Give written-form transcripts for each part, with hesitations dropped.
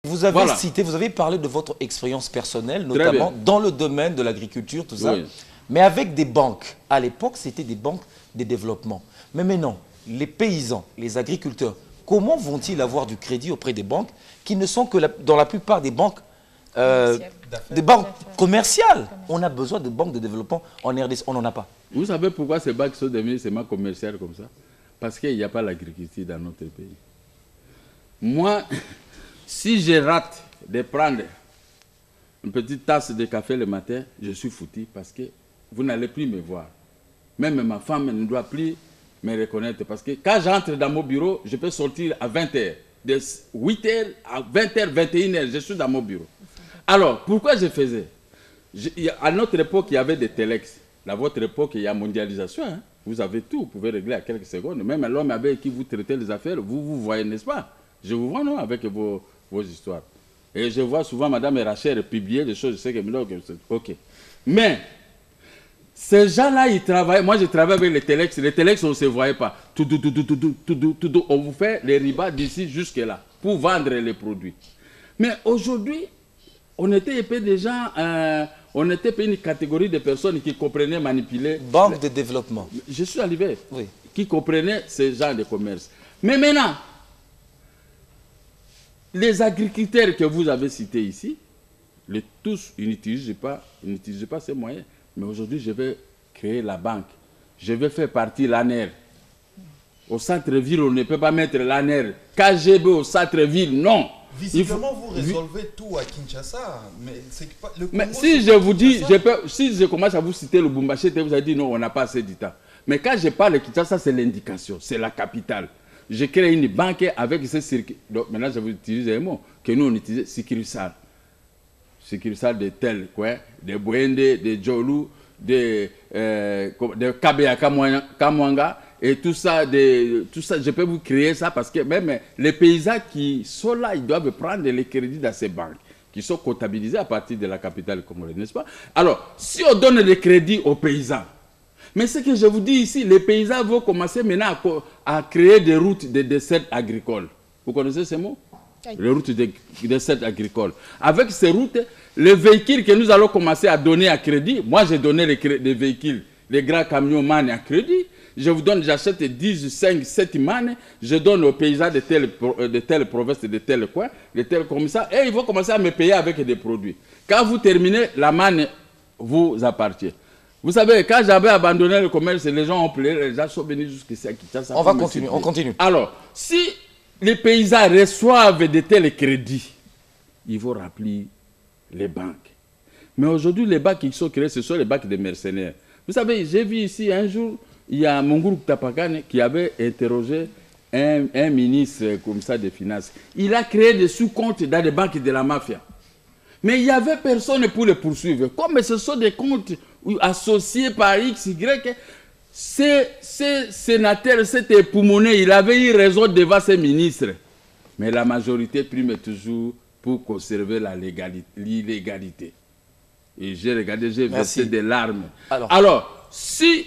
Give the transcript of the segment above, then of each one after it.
Vous avez cité, vous avez parlé de votre expérience personnelle, notamment dans le domaine de l'agriculture, tout ça. Oui. Mais avec des banques. À l'époque, c'était des banques de développement. Mais maintenant, les paysans, les agriculteurs, comment vont-ils avoir du crédit auprès des banques qui ne sont que dans la plupart des banques commerciales? On a besoin de banques de développement en RDC, on n'en a pas. Vous savez pourquoi ces banques sont devenues seulement commerciales comme ça? Parce qu'il n'y a pas l'agriculture dans notre pays. Moi, si je rate de prendre une petite tasse de café le matin, je suis foutu parce que vous n'allez plus me voir. Même ma femme ne doit plus me reconnaître parce que quand j'entre dans mon bureau, je peux sortir à 20h. De 8h à 20h, 21h, je suis dans mon bureau. Alors, pourquoi je faisais? À notre époque, il y avait des téléx. À votre époque, il y a mondialisation. Hein? Vous avez tout, vous pouvez régler à quelques secondes. Même l'homme avec qui vous traitez les affaires, vous voyez, n'est-ce pas? Je vous vois, non, avec vos histoires. Et je vois souvent Madame Rachel publier des choses, je sais que... Ok. Mais, ces gens-là, ils travaillent. Moi, je travaille avec les téléx. Les téléx, on ne se voyait pas. On vous fait les ribas d'ici jusque-là pour vendre les produits. Mais aujourd'hui, on était des gens... on était une catégorie de personnes qui comprenaient manipuler... Banque de développement. Je suis arrivé. Oui. Qui comprenaient ce genre de commerce. Mais maintenant, les agriculteurs que vous avez cités ici, tous, ils n'utilisent pas ces moyens. Mais aujourd'hui, je vais créer la banque. Je vais faire partie de l'ANER. Au centre-ville, on ne peut pas mettre l'ANER. KGB au centre-ville, non. Visiblement, vous résolvez tout à Kinshasa. Mais si je vous dis, si je commence à vous citer le Bumbashi, vous allez dire non, on n'a pas assez de temps. Mais quand je parle de Kinshasa, c'est l'indication, c'est la capitale. Je crée une banque avec ce circuit. Donc maintenant, je vais utiliser un mot que nous, on utilise, sécurisal. Sécurisal de tel coin, de Bouende, de Djolou, de Kabea Kamwanga. Et tout ça, je peux vous créer ça parce que même les paysans qui sont là, ils doivent prendre les crédits dans ces banques qui sont comptabilisés à partir de la capitale congolaise, n'est-ce pas? Alors, si on donne les crédits aux paysans, mais ce que je vous dis ici, les paysans vont commencer maintenant à créer des routes de dessert agricole. Vous connaissez ces mots? Les routes de dessert agricole. Avec ces routes, les véhicules que nous allons commencer à donner à crédit, moi j'ai donné les véhicules, les grands camions man à crédit. Je vous donne, j'achète 10, 5, 7 mannes, je donne aux paysans de telle province, de tel coin, de tel comme ça, et ils vont commencer à me payer avec des produits. Quand vous terminez, la manne vous appartient. Vous savez, quand j'avais abandonné le commerce, les gens ont pleuré, les gens sont venus jusqu'ici à Kinshasa. On va continuer, on continue. Alors, si les paysans reçoivent de tels crédits, ils vont rappeler les banques. Mais aujourd'hui, les banques qui sont créées, ce sont les banques de mercenaires. Vous savez, j'ai vu ici un jour, il y a Monguru Tapakane qui avait interrogé un ministre comme ça des Finances. Il a créé des sous-comptes dans les banques de la mafia. Mais il n'y avait personne pour les poursuivre. Comme ce sont des comptes associés par X, Y, ces sénateurs, cet époumoné, il avait eu raison devant ses ministres. Mais la majorité prime toujours pour conserver l'illégalité. Et j'ai regardé, j'ai versé des larmes. Alors, si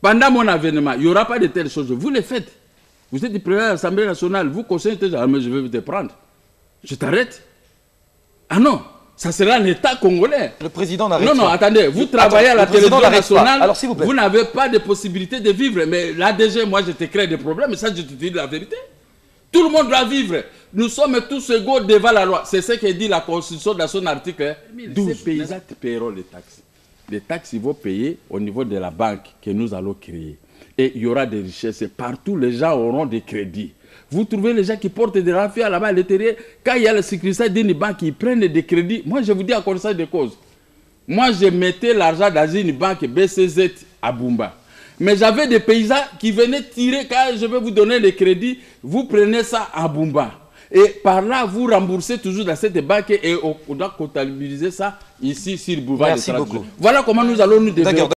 pendant mon avènement, il n'y aura pas de telles choses, vous les faites. Vous êtes du président de l'Assemblée nationale, vous conseillez, mais je vais te prendre. Je t'arrête. Ah non, ça sera l'État congolais. Le président n'arrête pas. Non, attendez, vous travaillez à la télévision nationale, alors, s'il vous plaît, vous n'avez pas de possibilité de vivre. Mais l'ADG, moi, je te crée des problèmes, mais ça, je te dis la vérité. Tout le monde doit vivre. Nous sommes tous égaux devant la loi. C'est ce que dit la Constitution dans son article 12. Ces paysans paieront les taxes. Les taxes, ils vont payer au niveau de la banque que nous allons créer. Et il y aura des richesses. Partout, les gens auront des crédits. Vous trouvez les gens qui portent des raffias là-bas à l'intérieur. Quand il y a la sécurité d'une banque, ils prennent des crédits. Moi, je vous dis à connaissance de cause. Moi, je mettais l'argent dans une banque BCZ à Bumba. Mais j'avais des paysans qui venaient tirer. Quand je vais vous donner les crédits, vous prenez ça à Bumba. Et par là, vous remboursez toujours dans cette banque et on doit comptabiliser ça ici sur le boulevard. Merci beaucoup. Voilà comment nous allons nous développer.